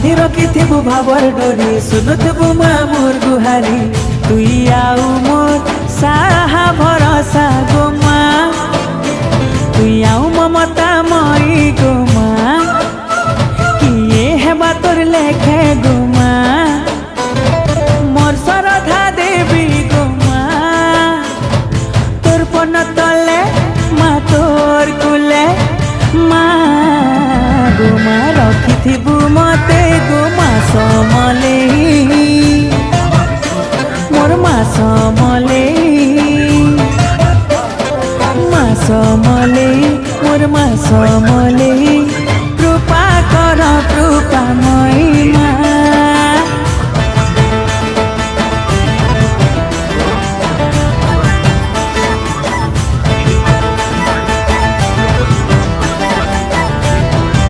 बांधी रखिथिबु भावर डोरी सुनुथबु माँ मोर गुहारी तुई आउ मोर साहा भरोसा गो माँ तुई आउ ममता मई गो माँ किए हेबा तोर लेखे गो माँ मोर सरधा देवी गो माँ तोर पन तले माँ तोर कुले माँ गो माँ रखिथिबु मते